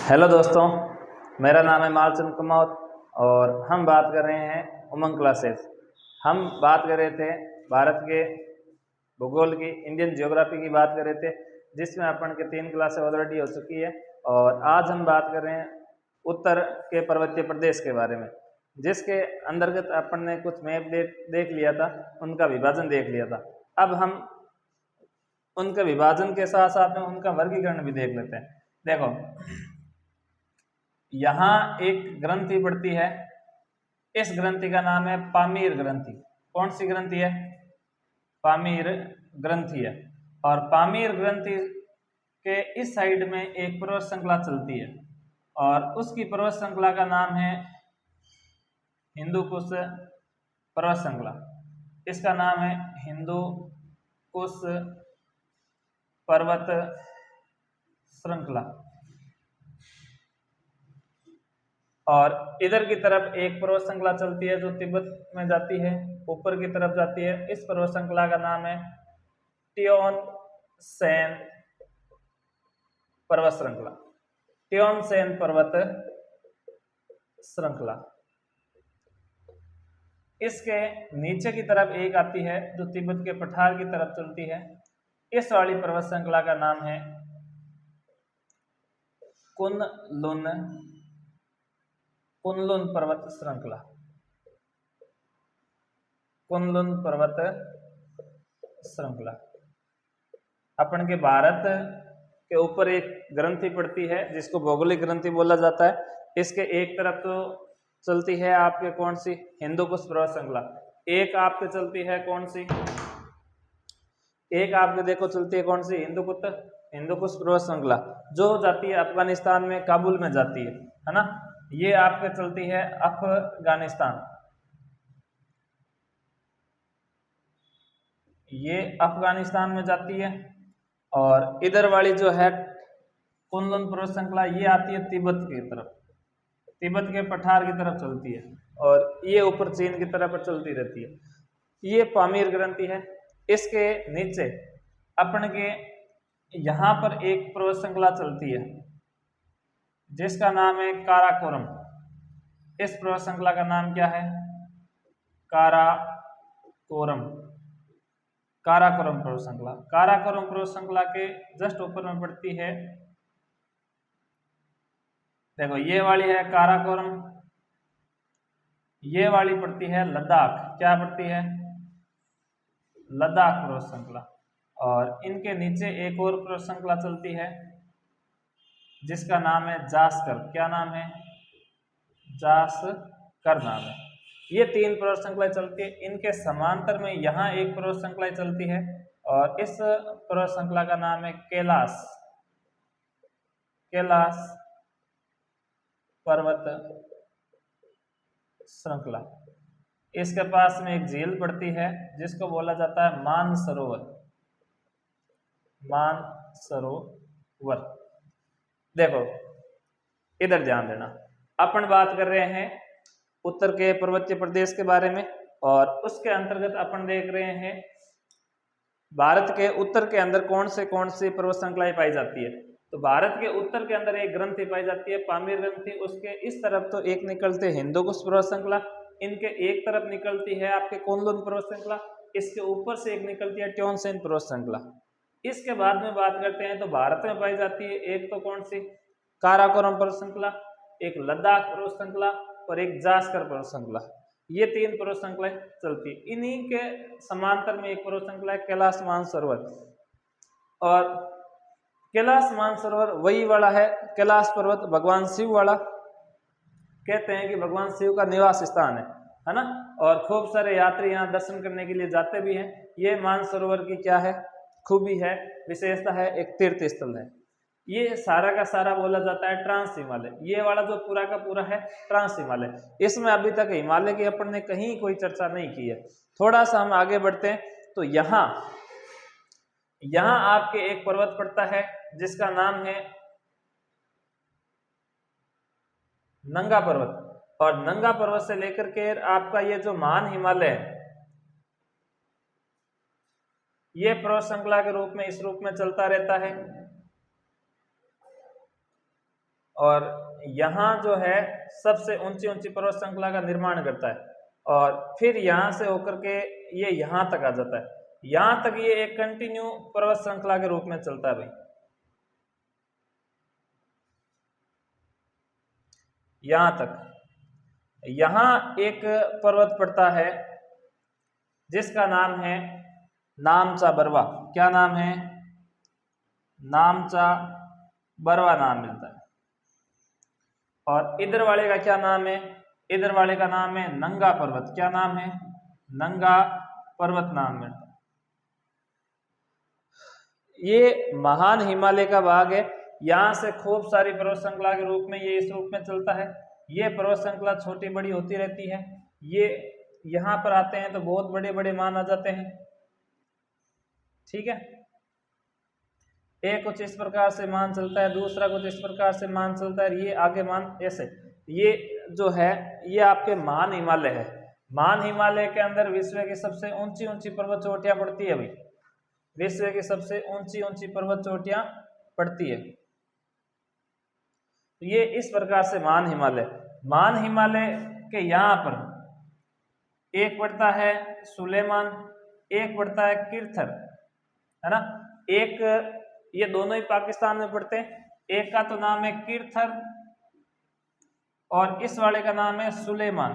Hello दोस्तों, मेरा नाम है मालचंद कुमार और हम बात कर रहे हैं उमंग क्लासेस। हम बात कर रहे थे भारत के भूगोल की, इंडियन ज्योग्राफी की बात कर रहे थे, जिसमें अपन के 3 क्लासेस ऑलरेडी हो चुकी है। और आज हम बात कर रहे हैं उत्तर के पर्वतीय प्रदेश के बारे में, जिसके अंतर्गत अपन ने कुछ मैप देख लिया था, उनका विभाजन देख लिया था। अब हम उनके विभाजन के साथ साथ में उनका वर्गीकरण भी देख लेते हैं। देखो, यहाँ एक ग्रंथि पड़ती है, इस ग्रंथि का नाम है पामीर ग्रंथि। कौन सी ग्रंथि है? पामीर ग्रंथि है। और पामीर ग्रंथि के इस साइड में एक पर्वत श्रृंखला चलती है और उसकी पर्वत श्रृंखला का नाम है हिंदू कुश पर्वत श्रृंखला। इसका नाम है हिंदू कुश पर्वत श्रृंखला। और इधर की तरफ एक पर्वत श्रृंखला चलती है जो तिब्बत में जाती है, ऊपर की तरफ जाती है। इस पर्वत श्रृंखला का नाम है त्योन सेन पर्वत श्रृंखला। त्योन सेन पर्वत श्रृंखला। इसके नीचे की तरफ एक आती है जो तिब्बत के पठार की तरफ चलती है। इस वाली पर्वत श्रृंखला का नाम है कुनलुन पर्वत श्रृंखला। कुनलुन पर्वत श्रृंखला। अपन के भारत के ऊपर एक ग्रंथि पड़ती है जिसको भौगोलिक ग्रंथि बोला जाता है। इसके एक तरफ तो चलती है आपके कौन सी? हिंदू कुश पर्वत श्रृंखला। एक आपके चलती है कौन सी? एक आपके देखो चलती है कौन सी? हिंदू कुश पर्वत श्रृंखला, जो जाती है अफगानिस्तान में, काबुल में जाती है ना। ये आपके चलती है अफगानिस्तान, ये अफगानिस्तान में जाती है। और इधर वाली जो है कुनलुन पर्वत श्रृंखला, ये आती है तिब्बत की तरफ, तिब्बत के पठार की तरफ चलती है और ये ऊपर चीन की तरफ चलती रहती है। ये पामीर ग्रंथि है। इसके नीचे अपन के यहाँ पर एक पर्वत श्रृंखला चलती है जिसका नाम है काराकोरम। इस पर्वत श्रृंखला का नाम क्या है? काराकोरम। काराकोरम पर्वत श्रृंखला। काराकोरम पर्वत श्रृंखला के जस्ट ऊपर में पड़ती है, देखो ये वाली है काराकोरम, ये वाली पड़ती है लद्दाख। क्या पड़ती है? लद्दाख पर्वत श्रृंखला। और इनके नीचे एक और पर्वत श्रृंखला चलती है जिसका नाम है जास्कर। क्या नाम है? जास्कर नाम है। ये 3 पर्वत श्रृंखलाएं चलती है। इनके समांतर में यहाँ एक पर्वत श्रृंखला चलती है और इस पर्वत श्रृंखला का नाम है कैलाश पर्वत श्रृंखला। इसके पास में एक झील पड़ती है जिसको बोला जाता है मानसरोवर। मानसरोवर। देखो, इधर ध्यान देना, अपन बात कर रहे हैं उत्तर के पर्वतीय प्रदेश के बारे में और उसके अंतर्गत अपन देख रहे हैं भारत के उत्तर के अंदर कौन सी पर्वत श्रृंखलाएं पाई जाती है। तो भारत के उत्तर के अंदर एक ग्रंथि पाई जाती है पामीर ग्रंथि। उसके इस तरफ तो एक निकलते हिंदू कुश पर्वत श्रृंखला, इनके एक तरफ निकलती है आपके कुनलुन पर्वत श्रृंखला, इसके ऊपर से एक निकलती है त्योन सेन पर्वत श्रृंखला। इसके बाद में बात करते हैं तो भारत में पाई जाती है एक तो कौन सी? काराकोरम पर्वत श्रृंखला, एक लद्दाख पर्वत श्रृंखला और एक जास्कर पर्वत श्रृंखला। ये 3 पर्वत श्रृंखलाएं चलती है। इन्हीं के समांतर में एक पर्वत श्रृंखला है कैलाश मानसरोवर। और कैलाश मानसरोवर वही वाला है, कैलाश पर्वत भगवान शिव वाला। कहते हैं कि भगवान शिव का निवास स्थान है ना। और खूब सारे यात्री यहाँ दर्शन करने के लिए जाते भी हैं। ये मानसरोवर की क्या है? खूबी है, विशेषता है, एक तीर्थ स्थल है। ये सारा का सारा बोला जाता है ट्रांस हिमालय। ये वाला जो पूरा का पूरा है ट्रांस हिमालय। इसमें अभी तक हिमालय की अपन ने कहीं कोई चर्चा नहीं की है। थोड़ा सा हम आगे बढ़ते हैं तो यहाँ आपके एक पर्वत पड़ता है जिसका नाम है नंगा पर्वत। और नंगा पर्वत से लेकर के आपका ये जो महान हिमालय है, ये पर्वत श्रृंखला के रूप में, इस रूप में चलता रहता है। और यहाँ जो है सबसे ऊंची ऊंची पर्वत श्रृंखला का निर्माण करता है, और फिर यहाँ से होकर के ये यहाँ तक आ जाता है। यहाँ तक ये एक कंटिन्यू पर्वत श्रृंखला के रूप में चलता है भाई। यहाँ तक, यहाँ एक पर्वत पड़ता है जिसका नाम है नामचा बरवा। क्या नाम है? नामचा बरवा नाम मिलता है। और इधर वाले का क्या नाम है? इधर वाले का नाम है नंगा पर्वत। क्या नाम है? नंगा पर्वत नाम मिलता है। ये महान हिमालय का भाग है। यहाँ से खूब सारी पर्वत श्रृंखला के रूप में ये इस रूप में चलता है। ये पर्वत श्रृंखला छोटी बड़ी होती रहती है। ये यहाँ पर आते हैं तो बहुत बड़े बड़े मान आ जाते हैं। ठीक है, एक कुछ इस प्रकार से मान चलता है, दूसरा कुछ इस प्रकार से मान चलता है, ये आगे मान ऐसे। ये जो है ये आपके महान हिमालय है। महान हिमालय के अंदर विश्व की सबसे ऊंची ऊंची पर्वत चोटियां पड़ती है भाई। विश्व की सबसे ऊंची ऊंची पर्वत चोटियां पड़ती है। तो ये इस प्रकार से महान हिमालय के यहाँ पर एक पड़ता है सुलेमान, एक पड़ता है किरथर, है ना। एक ये दोनों ही पाकिस्तान में पड़ते हैं। एक का तो नाम है किरथर और इस वाले का नाम है सुलेमान।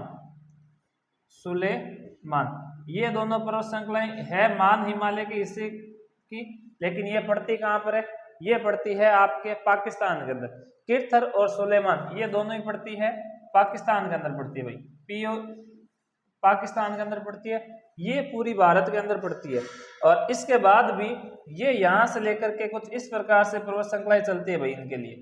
ये दोनों पर्वत श्रृंखलाएं है मान हिमालय के हिस्से की, लेकिन ये पड़ती कहाँ पर है? ये पड़ती है आपके पाकिस्तान के अंदर। किरथर और सुलेमान ये दोनों ही पड़ती है पाकिस्तान के अंदर पड़ती है भाई। पाकिस्तान के अंदर पड़ती है। ये पूरी भारत के अंदर पड़ती है। और इसके बाद भी ये यहाँ से लेकर के कुछ इस प्रकार से पर्वत श्रृंखलाएं चलती है भाई इनके लिए।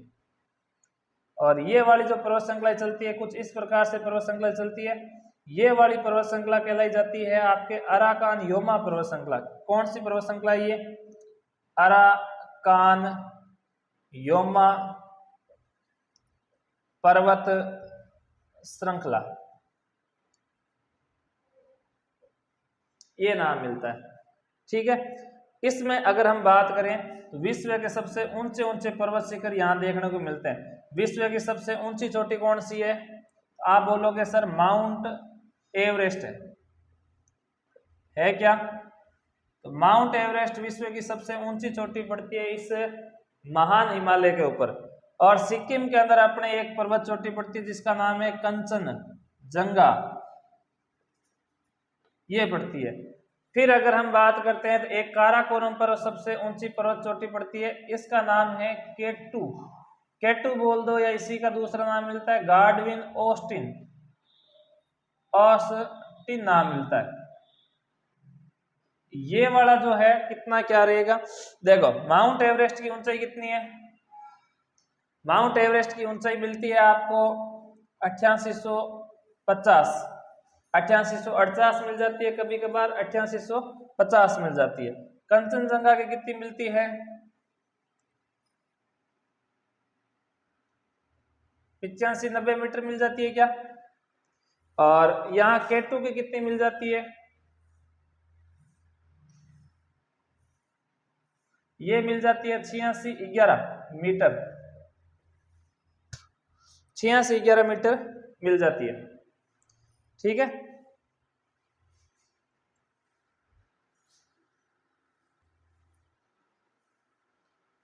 और ये वाली जो पर्वत श्रृंखलाएं चलती है कुछ इस प्रकार से पर्वत श्रृंखला चलती है। ये वाली पर्वत श्रृंखला कहलाई जाती है आपके अराकान योमा पर्वत श्रृंखला। कौन सी पर्वत श्रृंखला? ये अराकान योमा पर्वत श्रृंखला, ये नाम मिलता है। ठीक है, इसमें अगर हम बात करें तो विश्व के सबसे ऊंचे ऊंचे पर्वत शिखर यहाँ देखने को मिलते हैं। विश्व की सबसे ऊंची चोटी कौन सी है? आप बोलोगे सर माउंट एवरेस्ट है क्या? तो माउंट एवरेस्ट विश्व की सबसे ऊंची चोटी पड़ती है इस महान हिमालय के ऊपर। और सिक्किम के अंदर अपने एक पर्वत चोटी पड़ती है जिसका नाम है कंचनजंगा, ये पड़ती है। फिर अगर हम बात करते हैं तो एक काराकोरम पर सबसे ऊंची पर्वत चोटी पड़ती है, इसका नाम है केटू बोल दो या इसी का दूसरा नाम मिलता है गार्डविन ऑस्टिन नाम मिलता है। ये वाला जो है कितना क्या रहेगा? देखो माउंट एवरेस्ट की ऊंचाई कितनी है? माउंट एवरेस्ट की ऊंचाई मिलती है आपको 8850, 8848 मिल जाती है, कभी कभार 8850 मिल जाती है। कंचनजंगा की कितनी मिलती है? 85-90 मीटर मिल जाती है क्या? और यहाँ केटू की कितनी मिल जाती है? ये मिल जाती है 86-11 मीटर, 86-11 मीटर मिल जाती है। ठीक है,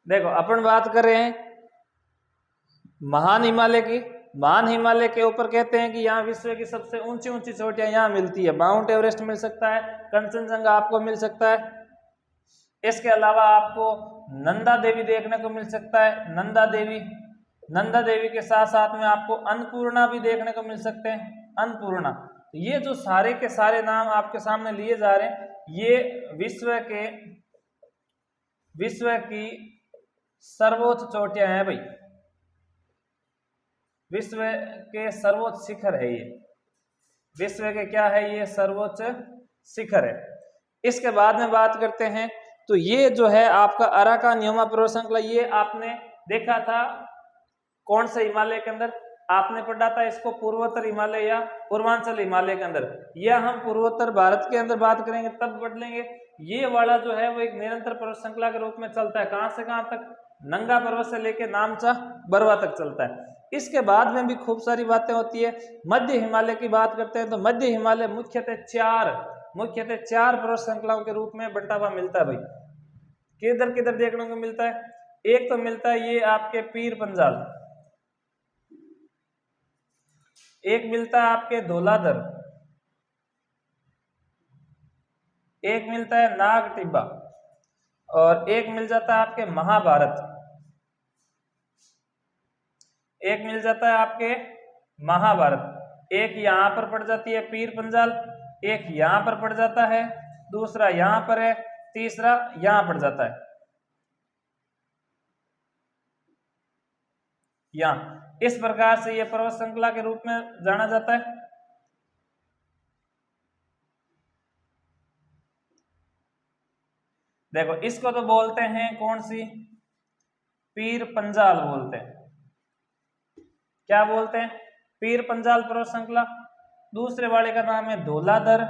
देखो अपन बात कर रहे हैं महान हिमालय की। महान हिमालय के ऊपर कहते हैं कि यहाँ विश्व की सबसे ऊंची ऊंची चोटियां यहाँ मिलती है। माउंट एवरेस्ट मिल सकता है, कंचनजंगा आपको मिल सकता है, इसके अलावा आपको नंदा देवी देखने को मिल सकता है। नंदा देवी के साथ साथ में आपको अन्नपूर्णा भी देखने को मिल सकते हैं। अन्नपूर्णा, ये जो सारे के सारे नाम आपके सामने लिए जा रहे हैं ये विश्व की सर्वोच्च चोटियां हैं भाई। विश्व के सर्वोच्च शिखर है ये। विश्व के क्या है? ये सर्वोच्च शिखर है। इसके बाद में बात करते हैं तो ये जो है आपका अराकान योमा पर्वत श्रृंखला, ये आपने देखा था कौन से हिमालय के अंदर? आपने पढ़ा था इसको पूर्वोत्तर हिमालय या पूर्वांचल हिमालय के अंदर, या हम पूर्वोत्तर भारत के अंदर बात करेंगे तब पढ़ लेंगे। ये वाला जो है वो एक निरंतर पर्वत श्रृंखला के रूप में चलता है। कहां से कहां तक? नंगा पर्वत से लेके नामचा बरवा तक चलता है। इसके बाद में भी खूब सारी बातें होती है। मध्य हिमालय की बात करते हैं तो मध्य हिमालय मुख्यतः चार पर्वत श्रृंखलाओं के रूप में बंटा हुआ मिलता है भाई। किधर किधर देखने को मिलता है? एक तो मिलता है ये आपके पीर पंजाल, एक मिलता है आपके धौलाधर, एक मिलता है नाग टिब्बा, और एक मिल जाता है आपके महाभारत, एक मिल जाता है आपके महाभारत। एक यहां पर पड़ जाती है पीर पंजाल, एक यहां पर पड़ जाता है, दूसरा यहां पर है, तीसरा यहां पड़ जाता है यहां। इस प्रकार से यह पर्वत श्रृंखला के रूप में जाना जाता है। देखो इसको तो बोलते हैं कौन सी? पीर पंजाल बोलते हैं। क्या बोलते हैं? पीर पंजाल पर्वत श्रृंखला। दूसरे वाले का नाम है धौलाधर,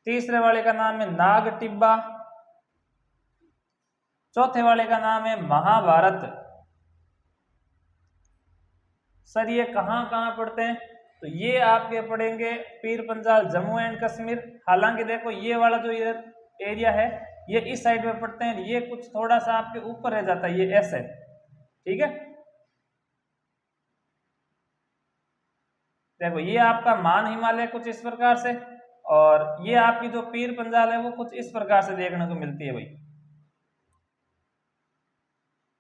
तीसरे वाले का नाम है नाग टिब्बा, चौथे वाले का नाम है महाभारत। सर ये कहां कहां पढ़ते हैं? तो ये आपके पढ़ेंगे पीर पंजाल जम्मू एंड कश्मीर। हालांकि देखो ये वाला जो ये एरिया है ये इस साइड में पढ़ते हैं, ये कुछ थोड़ा सा आपके ऊपर रह जाता है, ये ऐसे, ठीक है। देखो ये आपका मान हिमालय कुछ इस प्रकार से, और ये आपकी जो पीर पंजाल है वो कुछ इस प्रकार से देखने को मिलती है भाई,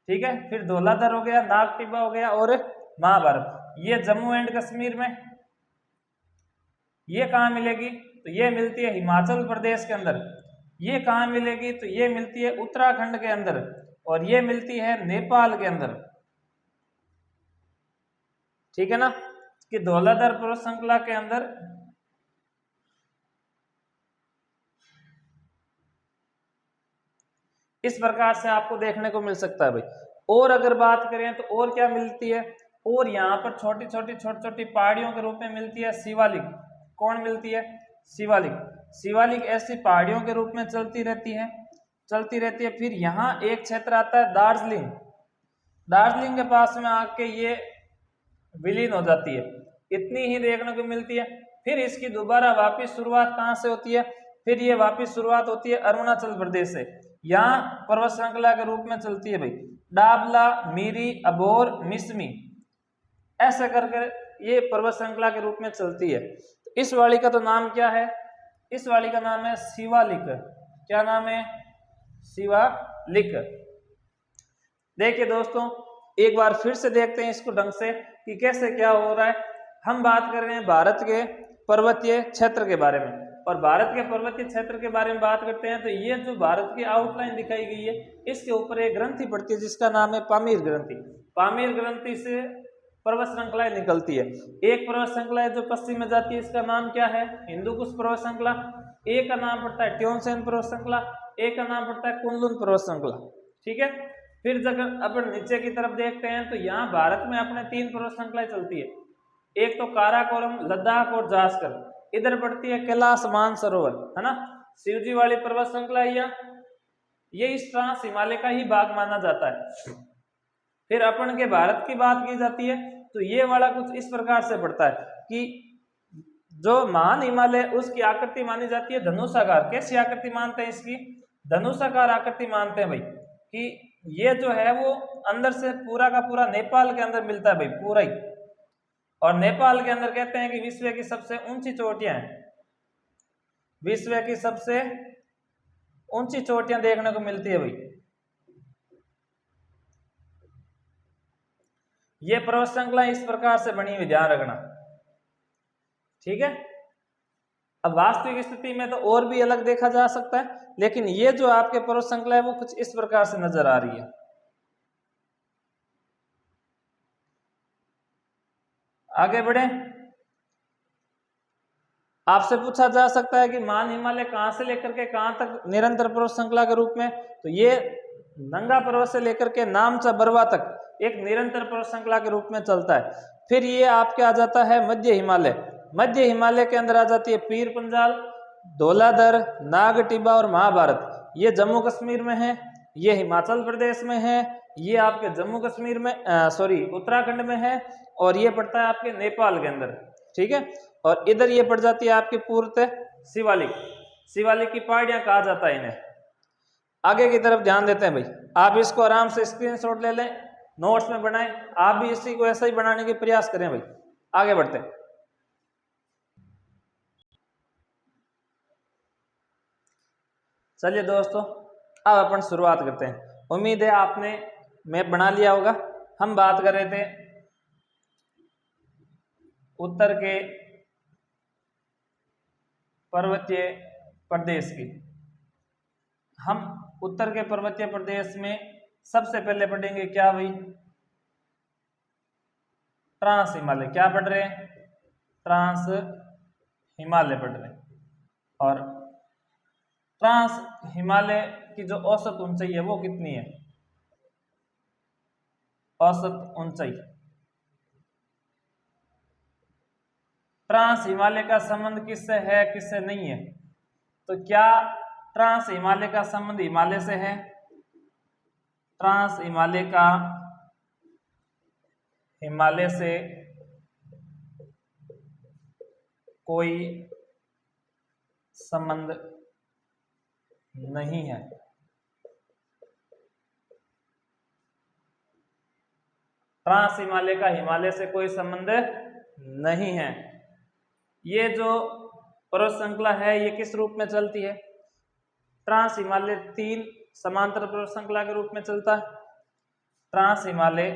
ठीक है। फिर धौलाधर हो गया, नाग टिब्बा हो गया और महाभारत। ये जम्मू एंड कश्मीर में। ये कहाँ मिलेगी? तो ये मिलती है हिमाचल प्रदेश के अंदर। ये कहाँ मिलेगी? तो ये मिलती है उत्तराखंड के अंदर, और ये मिलती है नेपाल के अंदर, ठीक है ना। कि धौलाधर पर्वत श्रृंखला के अंदर इस प्रकार से आपको देखने को मिल सकता है भाई। और अगर बात करें तो और क्या मिलती है? और यहाँ पर छोटी छोटी पहाड़ियों के रूप में मिलती है शिवालिक। कौन मिलती है? शिवालिक। शिवालिक ऐसी पहाड़ियों के रूप में चलती रहती है। फिर यहाँ एक क्षेत्र आता है दार्जिलिंग। दार्जिलिंग के पास में आके ये विलीन हो जाती है। इतनी ही देखने को मिलती है। फिर इसकी दोबारा वापिस शुरुआत कहाँ से होती है? फिर ये वापिस शुरुआत होती है अरुणाचल प्रदेश से। यहाँ पर्वत श्रृंखला के रूप में चलती है भाई, डाबला, मीरी, अबोर, मिसमी, ऐसे करके ये पर्वत श्रृंखला के रूप में चलती है। इस वाली का तो नाम क्या है? इस वाली का नाम है शिवालिक। क्या नाम है? शिवालिक। देखिए दोस्तों एक बार फिर से देखते हैं इसको ढंग से कि कैसे क्या हो रहा है। हम बात कर रहे हैं भारत के पर्वतीय क्षेत्र के बारे में, और भारत के पर्वतीय क्षेत्र के बारे में बात करते हैं तो ये जो भारत की आउटलाइन दिखाई गई है इसके ऊपर एक ग्रंथि पड़ती है जिसका नाम है पामीर ग्रंथि। पामीर ग्रंथि से पर्वत श्रृंखलाएं निकलती है। एक पर्वत श्रृंखला है जो पश्चिम में जाती है, इसका नाम क्या है? हिंदुकुश पर्वत श्रृंखला। एक का नाम पड़ता है ट्योनसेन पर्वत श्रृंखला, एक का नाम पड़ता है कुनलुन पर्वत श्रृंखला, ठीक है। फिर जब अपन नीचे की तरफ देखते हैं तो यहाँ भारत में अपने 3 पर्वत श्रृंखलाएं चलती है। एक तो काराकोरम, लद्दाख और जास्कर। इधर पड़ती है कैलाश मानसरोवर, है ना। शिवजी वाली पर्वत श्रृंखला ये इस ट्रांस हिमालय का ही भाग माना जाता है। फिर अपन के भारत की बात की जाती है तो ये वाला कुछ इस प्रकार से पड़ता है कि जो महान हिमालय उसकी आकृति मानी जाती है धनुषाकार। कैसी आकृति मानते हैं इसकी? धनुषाकार आकृति मानते हैं भाई, कि ये जो है वो अंदर से पूरा का पूरा नेपाल के अंदर मिलता है भाई, पूरा ही। और नेपाल के अंदर कहते हैं कि विश्व की सबसे ऊंची चोटियां हैं, विश्व की सबसे ऊंची चोटियां देखने को मिलती है भाई। ये पर्वत श्रृंखला इस प्रकार से बनी हुई, ध्यान रखना, ठीक है। अब वास्तविक स्थिति में तो और भी अलग देखा जा सकता है, लेकिन ये जो आपके पर्वत श्रृंखला है वो कुछ इस प्रकार से नजर आ रही है। आगे बढ़े। आपसे पूछा जा सकता है कि मान हिमालय कहां से लेकर के कहां तक निरंतर पर्वत श्रृंखला के रूप में? तो ये नंगा पर्वत से लेकर के नामचा बरवा तक एक निरंतर पर्वत श्रृंखला के रूप में चलता है। फिर ये आपके आ जाता है मध्य हिमालय। मध्य हिमालय के अंदर आ जाती है पीर पंजाल, धौलाधर, नाग टिब्बा और महाभारत। ये जम्मू कश्मीर में है। ये हिमाचल प्रदेश में है, ये आपके जम्मू कश्मीर में उत्तराखंड में है, और ये पड़ता है आपके नेपाल के अंदर। ठीक है, और इधर ये पड़ जाती है आपकी पूर्वतः शिवालिक। शिवालिक की पहाड़ियां कहा जाता है इन्हें। आगे की तरफ ध्यान देते हैं भाई, आप इसको आराम से स्क्रीनशॉट ले लें, नोट्स में बनाएं, आप भी इसी को ऐसा ही बनाने के प्रयास करें भाई। आगे बढ़ते हैं। चलिए दोस्तों, अब अपन शुरुआत करते हैं। उम्मीद है आपने मैप बना लिया होगा। हम बात कर रहे थे उत्तर के पर्वतीय प्रदेश की। हम उत्तर के पर्वतीय प्रदेश में सबसे पहले पढ़ेंगे क्या भाई, ट्रांस हिमालय। क्या पढ़ रहे हैं, ट्रांस हिमालय पढ़ रहे हैं। और ट्रांस हिमालय की जो औसत ऊंचाई है वो कितनी है, औसत ऊंचाई। ट्रांस हिमालय का संबंध किससे है, किससे नहीं है? तो क्या ट्रांस हिमालय का संबंध हिमालय से है? ट्रांस हिमालय का हिमालय से कोई संबंध नहीं है। ट्रांस हिमालय का हिमालय से कोई संबंध नहीं है। ये जो पर्वत श्रृंखला है ये किस रूप में चलती है? ट्रांस हिमालय 3 समांतर पर्वत श्रृंखला के रूप में चलता है। ट्रांस हिमालय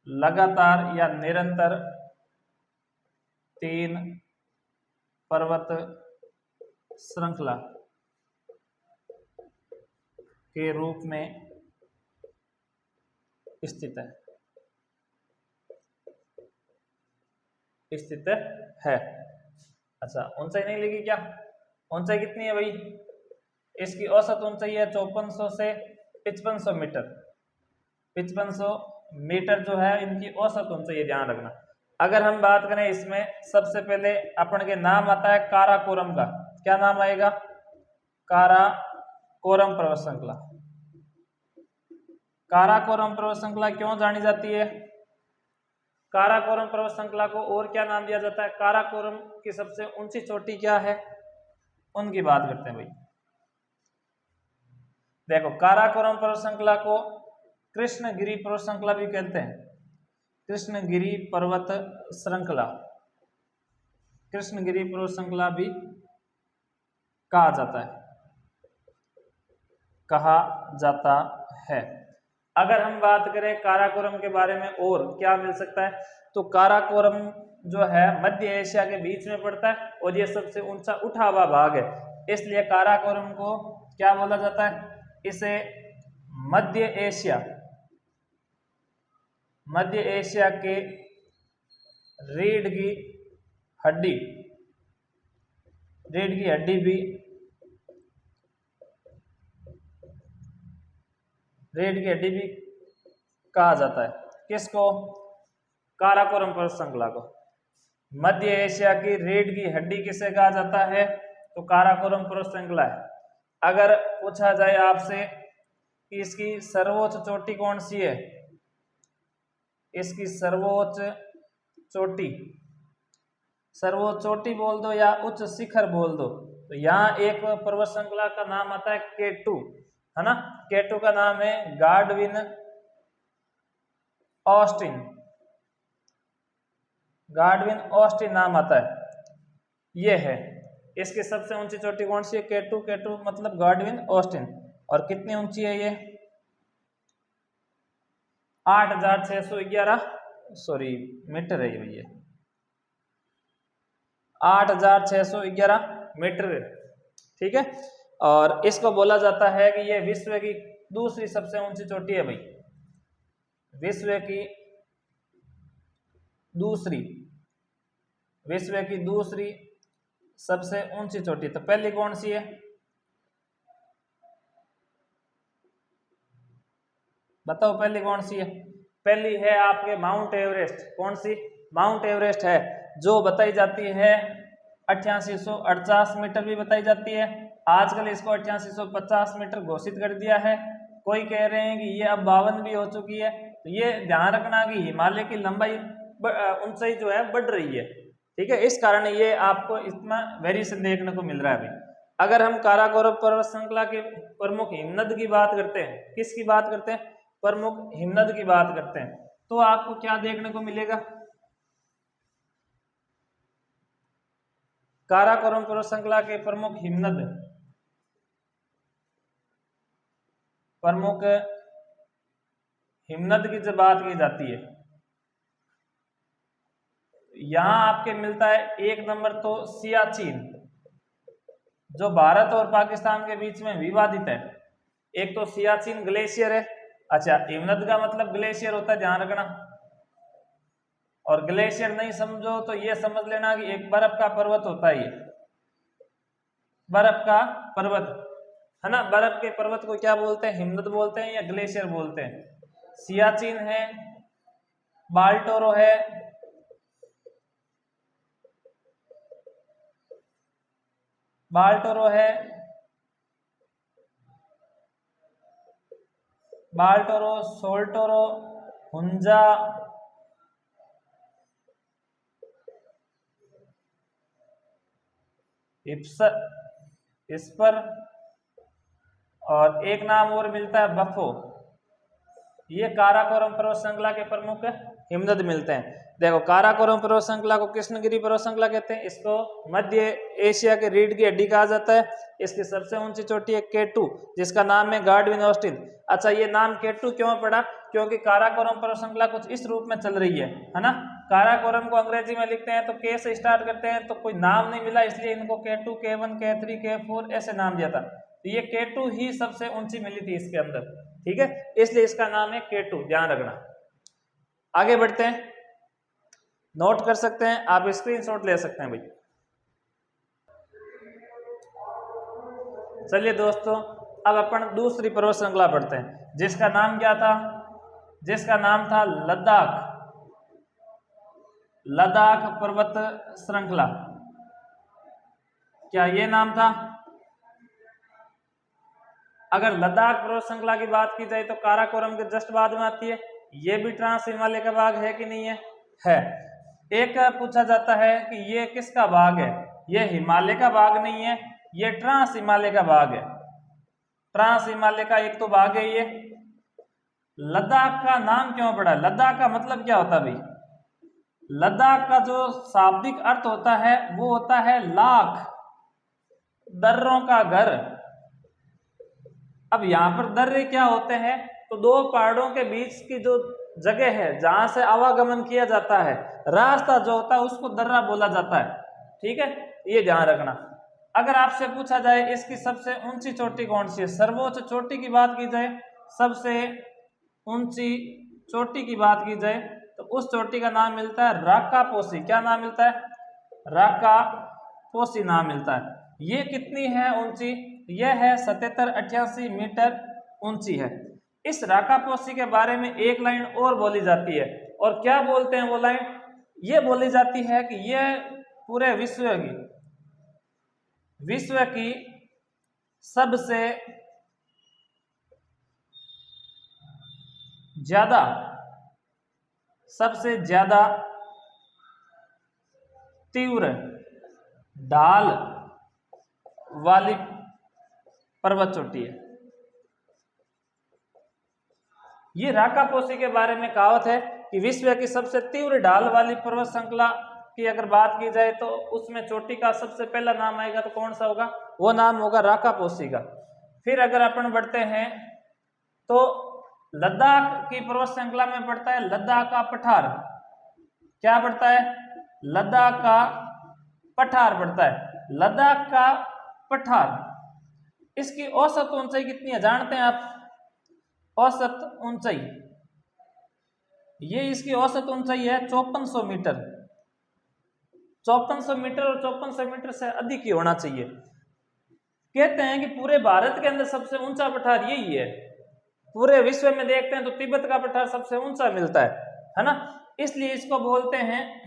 लगातार या निरंतर 3 पर्वत श्रृंखला के रूप में स्थित है। अच्छा, ऊंचाई नहीं लिखी क्या? ऊंचाई कितनी है भाई? इसकी औसत ऊंचाई है 5400 से 5500 मीटर। 5500 मीटर जो है इनकी औसत ऊंचाई है, ध्यान रखना। अगर हम बात करें इसमें, सबसे पहले अपन के नाम आता है काराकोरम का। क्या नाम आएगा? काराकोरम पर्वत श्रृंखला। काराकोरम पर्वत श्रृंखला क्यों जानी जाती है? काराकोरम पर्वत श्रृंखला को और क्या नाम दिया जाता है? काराकोरम की सबसे ऊंची चोटी क्या है, उनकी बात करते हैं भाई। देखो, काराकोरम पर्वत श्रृंखला को कृष्णगिरी पर्वत श्रृंखला भी कहते हैं। कृष्णगिरी पर्वत श्रृंखला, कृष्णगिरी पर्वत श्रृंखला भी कहा जाता है। अगर हम बात करें काराकोरम के बारे में और क्या मिल सकता है, तो काराकोरम जो है मध्य एशिया के बीच में पड़ता है और ये सबसे ऊंचा उठा हुआ भाग है, इसलिए काराकोरम को क्या बोला जाता है? इसे मध्य एशिया के रीढ़ की हड्डी भी कहा जाता है। किसको? काराकोरम पर्वत श्रृंखला को। मध्य एशिया की रीढ़ की हड्डी किसे कहा जाता है? तो काराकोरम पर्वत श्रृंखला है। अगर पूछा जाए आपसे कि इसकी सर्वोच्च चोटी कौन सी है, इसकी सर्वोच्च चोटी बोल दो या उच्च शिखर बोल दो, तो यहाँ एक पर्वत श्रृंखला का नाम आता है K2, है ना। K2 का नाम है गार्डविन ऑस्टिन नाम आता है। ये है, इसकी सबसे ऊंची चोटी कौन सी है? K2 मतलब गार्डविन ऑस्टिन। और कितनी ऊंची है ये? 8611 मीटर है ये, 8611 मीटर। ठीक है, और इसको बोला जाता है कि ये विश्व की दूसरी सबसे ऊंची चोटी है भाई। विश्व की दूसरी सबसे ऊंची चोटी। तो पहली कौन सी है? बताओ पहली कौन सी है? पहली है आपके माउंट एवरेस्ट। कौन सी? माउंट एवरेस्ट है, जो बताई जाती है 8848 मीटर भी बताई जाती है। आजकल इसको 8850 मीटर घोषित कर दिया है। कोई कह रहे हैं कि ये अब 52 भी हो चुकी है। तो ये ध्यान रखना कि हिमालय की लंबाई ऊंचाई जो है बढ़ रही है, ठीक है। इस कारण ये आपको इतना वेरिएशन देखने को मिल रहा है अभी। अगर हम काराकोरम पर्वत श्रृंखला के प्रमुख हिमनद की बात करते हैं, किसकी बात करते हैं, प्रमुख हिमनद की बात करते हैं, तो आपको क्या देखने को मिलेगा, काराकोरम पर्वत श्रृंखला के प्रमुख हिमनद, प्रमुख हिमनद की जब बात की जाती है, यहां आपके मिलता है एक नंबर तो सियाचिन, जो भारत और पाकिस्तान के बीच में विवादित है। एक तो सियाचिन ग्लेशियर है। अच्छा, हिमनद का मतलब ग्लेशियर होता है, ध्यान रखना। और ग्लेशियर नहीं समझो तो ये समझ लेना कि एक बर्फ का पर्वत होता है, ये बर्फ का पर्वत है ना। बर्फ के पर्वत को क्या बोलते हैं, हिमनद बोलते हैं या ग्लेशियर बोलते हैं। सियाचिन है, बाल्टोरो है, बाल्टोरो, सोल्टोरो, हुंजा, इस पर, और एक नाम और मिलता है बफो। ये काराकोरम पर्वत श्रृंखला के प्रमुख हिमनद मिलते हैं। देखो, काराकोरम पर्वत श्रृंखला को कृष्णगिरी पर्वत श्रृंखला कहते हैं। इसको मध्य एशिया के रीढ़ की हड्डी कहा जाता है। इसकी सबसे ऊंची चोटी है K2, जिसका नाम है गार्डविन ऑस्टिन। अच्छा, ये नाम K2 क्यों पड़ा, क्योंकि काराकोरम पर्वत श्रृंखला कुछ इस रूप में चल रही है ना। काराकोरम को अंग्रेजी में लिखते हैं तो K से स्टार्ट करते हैं, तो कोई नाम नहीं मिला, इसलिए इनको K2, K1, K3, K4 ऐसे नाम दिया था। तो ये K2 ही सबसे ऊंची मिली थी इसके अंदर, ठीक है, इसलिए इसका नाम है K2, ध्यान रखना। आगे बढ़ते हैं, नोट कर सकते हैं आप, स्क्रीनशॉट ले सकते हैं भाई। चलिए दोस्तों, अब अपन दूसरी पर्वत श्रृंखला पढ़ते हैं, जिसका नाम क्या था, जिसका नाम था लद्दाख पर्वत श्रृंखला। क्या ये नाम था? अगर लद्दाख पर्वत श्रृंखला की बात की जाए तो काराकोरम के जस्ट बाद में आती है। ये भी ट्रांस हिमालय का भाग है कि नहीं है? है। एक पूछा जाता है कि ये किसका भाग है, ये हिमालय का भाग नहीं है, ये ट्रांस हिमालय का भाग है। ट्रांस हिमालय का एक तो भाग है ये। लद्दाख का नाम क्यों पड़ा? लद्दाख का मतलब क्या होता है भाई? लद्दाख का जो शाब्दिक अर्थ होता है वो होता है लाख दर्रों का घर। अब यहाँ पर दर्रे क्या होते हैं, तो दो पहाड़ों के बीच की जो जगह है जहां से आवागमन किया जाता है, रास्ता जो होता है उसको दर्रा बोला जाता है, ठीक है, ये ध्यान रखना। अगर आपसे पूछा जाए इसकी सबसे ऊंची चोटी कौन सी है, सर्वोच्च चोटी की बात की जाए, सबसे ऊंची चोटी की बात की जाए, तो उस चोटी का नाम मिलता है राकापोसी। क्या नाम मिलता है? राकापोसी नाम मिलता है। ये कितनी है ऊंची? यह है 77-88 मीटर ऊंची है। इस राकापोसी के बारे में एक लाइन और बोली जाती है, और क्या बोलते हैं वो लाइन? ये बोली जाती है कि यह पूरे विश्व की सबसे ज्यादा तीव्र ढाल वाली पर्वत चोटी है। ये राकापोसी के बारे में कहावत है कि विश्व की सबसे तीव्र ढाल वाली पर्वत श्रृंखला की अगर बात की जाए तो उसमें चोटी का सबसे पहला नाम आएगा, तो कौन सा होगा? वो नाम होगा राकापोसी का। फिर अगर अपन बढ़ते हैं तो लद्दाख की पर्वत श्रृंखला में पड़ता है लद्दाख का पठार। क्या पड़ता है? लद्दाख का पठार पड़ता है। लद्दाख का पठार, इसकी औसत ऊंचाई कितनी है जानते हैं आप? औसत ऊंचाई, ये इसकी औसत ऊंचाई है 5400 मीटर। 5400 मीटर और 5400 मीटर से अधिक ही होना चाहिए। कहते हैं कि पूरे भारत के अंदर सबसे ऊंचा पठार यही है। पूरे विश्व में देखते हैं तो तिब्बत का पठार सबसे ऊंचा मिलता है ना, इसलिए इसको बोलते हैं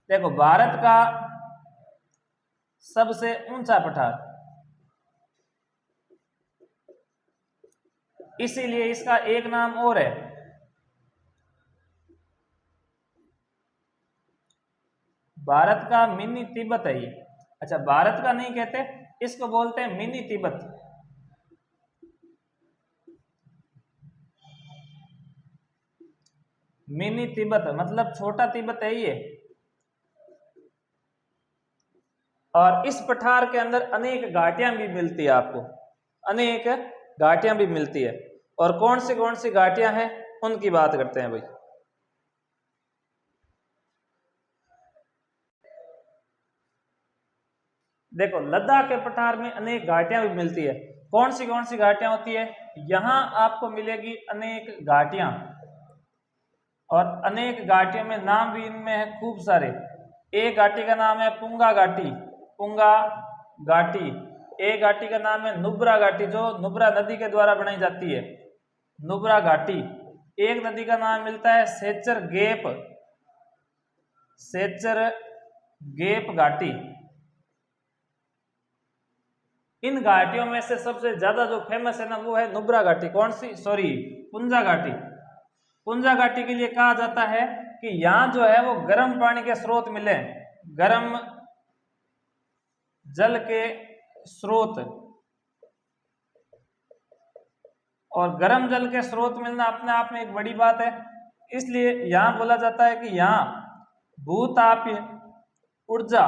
देखो भारत का सबसे ऊंचा पठार, इसीलिए इसका एक नाम और है, भारत का मिनी तिब्बत है ये। अच्छा, भारत का नहीं कहते, इसको बोलते हैं मिनी तिब्बत। मिनी तिब्बत मतलब छोटा तिब्बत है ये। और इस पठार के अंदर अनेक घाटियां भी मिलती है आपको, अनेक घाटियां भी मिलती है। और कौन सी घाटियां हैं उनकी बात करते हैं भाई। देखो लद्दाख के पठार में अनेक घाटियां भी मिलती है। कौन सी घाटियां होती है? यहां आपको मिलेगी अनेक घाटियां, और अनेक घाटियों में नाम भी इनमें है खूब सारे। एक घाटी का नाम है पुंगा घाटी, पुंगा घाटी। एक घाटी का नाम है नुब्रा घाटी, जो नुब्रा नदी के द्वारा बनाई जाती है, नुब्रा घाटी। एक नदी का नाम मिलता है सेचर गेप, सेचर गेप घाटी। इन घाटियों में से सबसे ज्यादा जो फेमस है ना, वो है नुब्रा घाटी। कौन सी? सॉरी, पुंजा घाटी। पुंजा घाटी के लिए कहा जाता है कि यहाँ जो है वो गर्म पानी के स्रोत मिले, गर्म जल के स्रोत। और गर्म जल के स्रोत मिलना अपने आप में एक बड़ी बात है, इसलिए यहां बोला जाता है कि यहां भूतापीय ऊर्जा,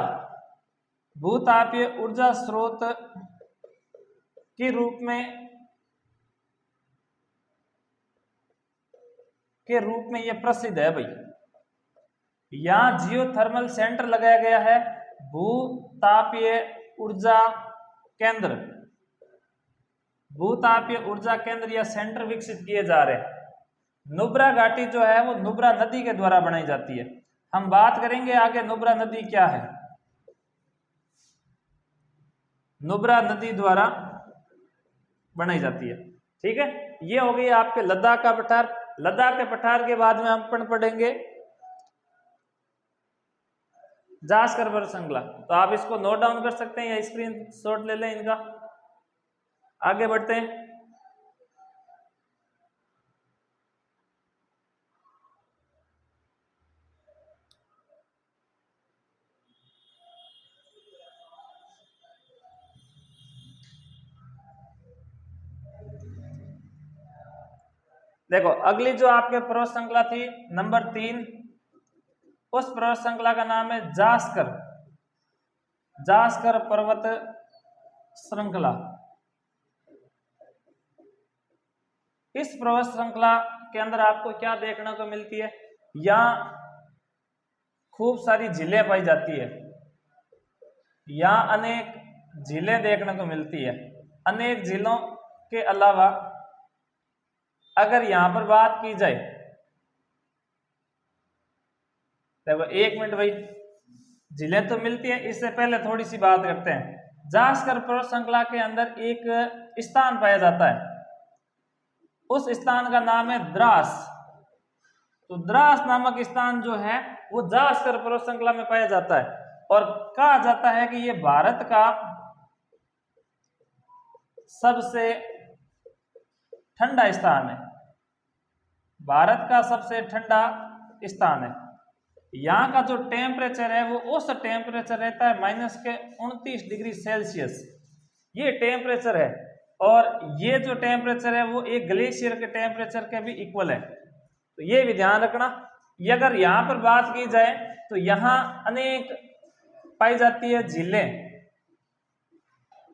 भूतापीय ऊर्जा स्रोत के रूप में यह प्रसिद्ध है भाई। यहां जियोथर्मल सेंटर लगाया गया है, भूतापीय ऊर्जा केंद्र, भूतापीय ऊर्जा केंद्र या सेंटर विकसित किए जा रहे हैं। नुब्रा घाटी जो है वो नुब्रा नदी के द्वारा बनाई जाती है। हम बात करेंगे आगे नुब्रा नदी क्या है। नुब्रा नदी द्वारा बनाई जाती है, ठीक है। ये हो गई आपके लद्दाख का पठार। लद्दाख के पठार के बाद में हम पढ़ेंगे जास्कर पर्वत श्रृंखला। तो आप इसको नोट डाउन कर सकते हैं या स्क्रीन शॉट ले लें इनका। आगे बढ़ते हैं। देखो अगली जो आपके पर्वत श्रृंखला थी नंबर 3, उस पर्वत श्रृंखला का नाम है जास्कर, जास्कर पर्वत श्रृंखला। इस पर्वत श्रृंखला के अंदर आपको क्या देखने को मिलती है? यहाँ खूब सारी झीलें पाई जाती है, यहाँ अनेक झीलें देखने को मिलती है। अनेक झीलों के अलावा अगर यहाँ पर बात की जाए, देखो एक मिनट भाई, झीलें तो मिलती है, इससे पहले थोड़ी सी बात करते हैं। जास्कर पर्वत श्रृंखला के अंदर एक स्थान पाया जाता है, उस स्थान का नाम है द्रास। तो द्रास नामक स्थान जो है वो जास्कर पर्वत श्रृंखला में पाया जाता है, और कहा जाता है कि ये भारत का सबसे ठंडा स्थान है, भारत का सबसे ठंडा स्थान है। यहाँ का जो टेम्परेचर है वो औसत टेम्परेचर रहता है -29 डिग्री सेल्सियस, ये टेम्परेचर है। और ये जो टेम्परेचर है वो एक ग्लेशियर के टेम्परेचर के भी इक्वल है, तो ये भी ध्यान रखना। ये अगर यहाँ पर बात की जाए तो यहाँ अनेक पाई जाती है झीलें।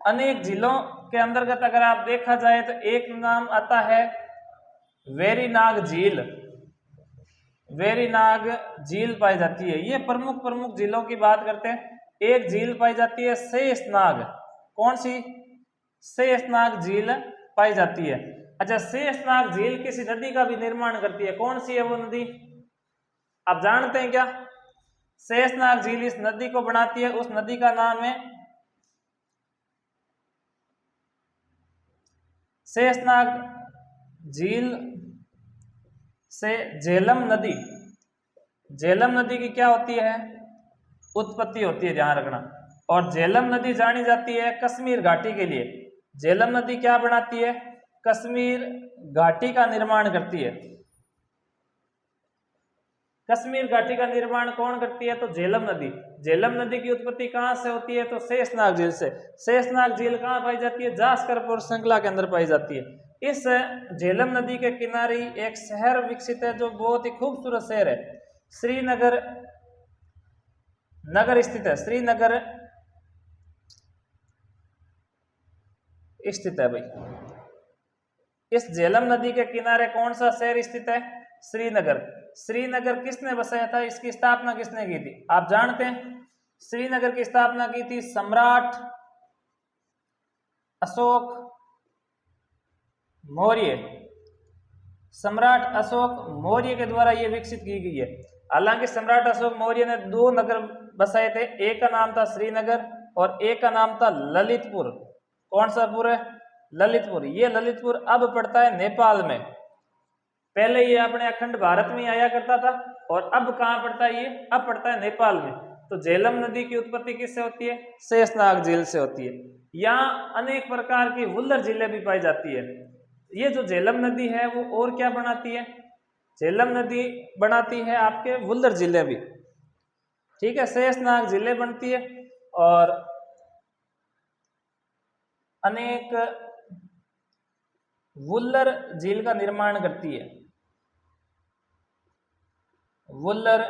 अनेक झीलों के अंतर्गत अगर आप देखा जाए तो एक नाम आता है वेरीनाग झील, वेरीनाग झील पाई जाती है। ये प्रमुख झीलों की बात करते हैं। एक झील पाई जाती है शेषनाग, कौन सी? शेषनाग झील पाई जाती है। अच्छा, शेषनाग झील किसी नदी का भी निर्माण करती है, कौन सी है वो नदी आप जानते हैं क्या? शेषनाग झील इस नदी को बनाती है, उस नदी का नाम है शेषनाग झील से झेलम नदी। झेलम नदी की क्या होती है? उत्पत्ति होती है, ध्यान रखना। और झेलम नदी जानी जाती है कश्मीर घाटी के लिए। झेलम नदी क्या बनाती है? कश्मीर घाटी का निर्माण करती है। कश्मीर घाटी का निर्माण कौन करती है? तो झेलम नदी। झेलम नदी की उत्पत्ति कहाँ से होती है? तो शेषनाग झील से। शेषनाग झील कहाँ पाई जाती है? जास्करपुर श्रृंखला के अंदर पाई जाती है। इस झेलम नदी के किनारे एक शहर विकसित है जो बहुत ही खूबसूरत शहर है, श्रीनगर नगर स्थित है। श्रीनगर स्थित है भाई। इस झेलम नदी के किनारे कौन सा शहर स्थित है? श्रीनगर। श्रीनगर किसने बसाया था? इसकी स्थापना किसने की थी? आप जानते हैं श्रीनगर की स्थापना की थी सम्राट अशोक मौर्य। सम्राट अशोक मौर्य के द्वारा यह विकसित की गई है। हालांकि सम्राट अशोक मौर्य ने 2 नगर बसाए थे, एक का नाम था श्रीनगर और एक का नाम था ललितपुर। कौन सा पुर है? ललितपुर। ये ललितपुर अब पड़ता है नेपाल में। पहले ये अपने अखंड भारत में आया करता था और अब कहाँ पड़ता है? ये अब पड़ता है नेपाल में। तो झेलम नदी की उत्पत्ति किससे होती है? शेषनाग झील से होती है। यहाँ अनेक प्रकार की वुल्लर झीलें भी पाई जाती है। ये जो झेलम नदी है वो और क्या बनाती है? झेलम नदी बनाती है आपके वुल्लर झीलें भी, ठीक है। शेषनाग झीलें बनती है और अनेक वुल्लर झील का निर्माण करती है। वुल्लर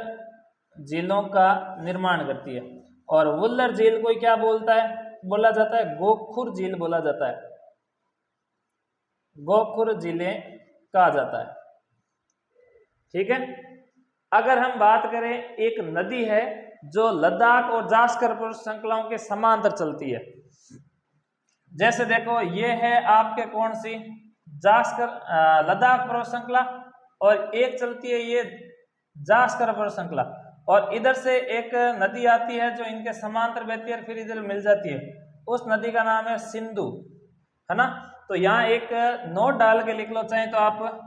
झीलों का निर्माण करती है। और वुल्लर झील को क्या बोलता है? बोला जाता है गोखुर झील बोला जाता है। गोखुर झीलें कहा जाता है, ठीक है। अगर हम बात करें, एक नदी है जो लद्दाख और जास्करपुर श्रृंखलाओं के समांतर चलती है। जैसे देखो, ये है आपके कौन सी? लद्दाख पर्वत श्रृंखला, और एक चलती है ये जास्करपुर श्रृंखला, और इधर से एक नदी आती है जो इनके समांतर बहती है और फिर इधर मिल जाती है। उस नदी का नाम है सिंधु, है ना। तो यहाँ एक नोट डाल के लिख लो, चाहे तो आप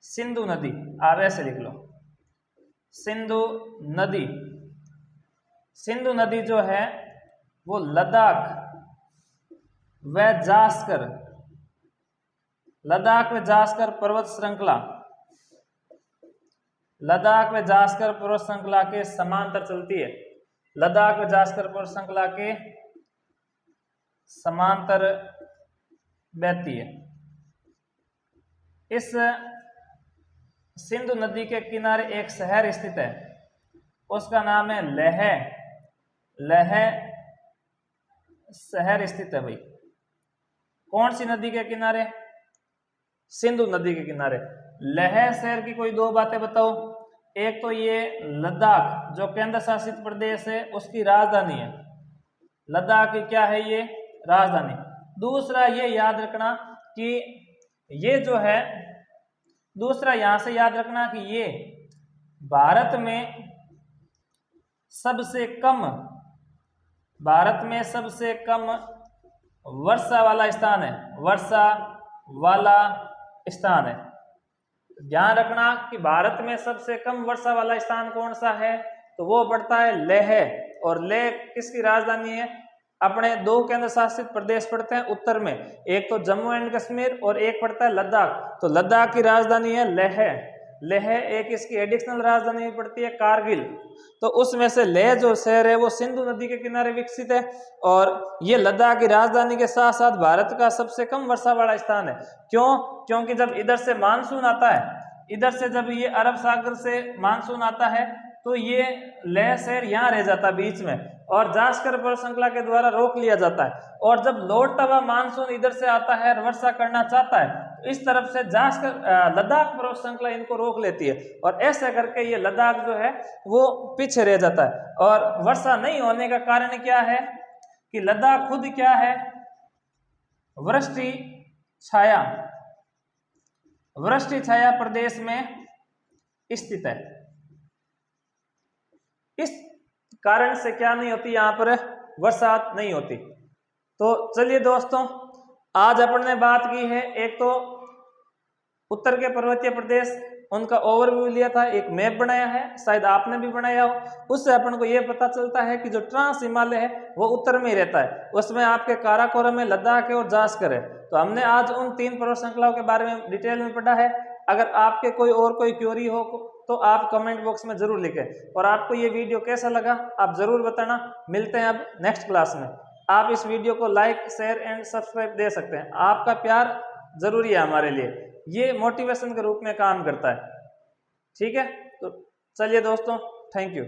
सिंधु नदी, आप ऐसे लिख लो सिंधु नदी। सिंधु नदी जो है वो लद्दाख व जास्कर, लद्दाख व जास्कर पर्वत श्रृंखला, लद्दाख व जास्कर पर्वत श्रृंखला के समांतर चलती है। लद्दाख व जास्कर पर्वत श्रृंखला के समांतर बहती है। इस सिंधु नदी के किनारे एक शहर स्थित है, उसका नाम है लेह। लेह शहर स्थित है भाई। कौन सी नदी के किनारे? सिंधु नदी के किनारे। लेह शहर की कोई 2 बातें बताओ। एक तो ये लद्दाख जो केंद्र शासित प्रदेश है उसकी राजधानी है। लद्दाख की क्या है? ये राजधानी। दूसरा ये याद रखना कि ये जो है, दूसरा यहां से याद रखना कि ये भारत में सबसे कम वर्षा वाला स्थान है। वर्षा वाला स्थान है। ध्यान रखना कि भारत में सबसे कम वर्षा वाला स्थान कौन सा है? तो वो पड़ता है लेह। और लेह किसकी राजधानी है? अपने 2 केंद्र शासित प्रदेश पड़ते हैं उत्तर में, एक तो जम्मू एंड कश्मीर और एक पड़ता है लद्दाख। तो लद्दाख की राजधानी है लेह। लेह एक इसकी एडिशनल राजधानी भी पड़ती है कारगिल। तो उसमें से लेह जो शहर है वो सिंधु नदी के किनारे विकसित है और ये लद्दाख की राजधानी के साथ साथ भारत का सबसे कम वर्षा वाला स्थान है। क्यों? क्योंकि जब इधर से मानसून आता है, इधर से जब ये अरब सागर से मानसून आता है तो ये लेह शहर यहाँ रह जाता है बीच में, और जास्कर पर्वत श्रृंखला के द्वारा रोक लिया जाता है। और जब लौटता हुआ मानसून इधर से आता है और वर्षा करना चाहता है तो इस तरफ से लद्दाख पर्वत श्रृंखला इनको रोक लेती है, और ऐसे करके ये लद्दाख जो है वो पीछे रह जाता है। और वर्षा नहीं होने का कारण क्या है कि लद्दाख खुद क्या है? वृष्टि छाया प्रदेश में स्थित है। इस कारण से क्या नहीं होती? यहाँ पर बरसात नहीं होती। तो चलिए दोस्तों, आज अपन ने बात की है एक तो उत्तर के पर्वतीय प्रदेश उनका ओवरव्यू लिया था, एक मैप बनाया है, शायद आपने भी बनाया हो। उससे अपन को ये पता चलता है कि जो ट्रांस हिमालय है वो उत्तर में ही रहता है, उसमें आपके काराकोरम है, लद्दाख है और जास्कर है। तो हमने आज उन 3 पर्वत श्रृंखलाओं के बारे में डिटेल में पढ़ा है। अगर आपके कोई क्वेरी हो तो आप कमेंट बॉक्स में जरूर लिखें। और आपको ये वीडियो कैसा लगा आप जरूर बताना। मिलते हैं अब नेक्स्ट क्लास में। आप इस वीडियो को लाइक, शेयर एंड सब्सक्राइब दे सकते हैं। आपका प्यार जरूरी है हमारे लिए, ये मोटिवेशन के रूप में काम करता है। ठीक है, तो चलिए दोस्तों, थैंक यू।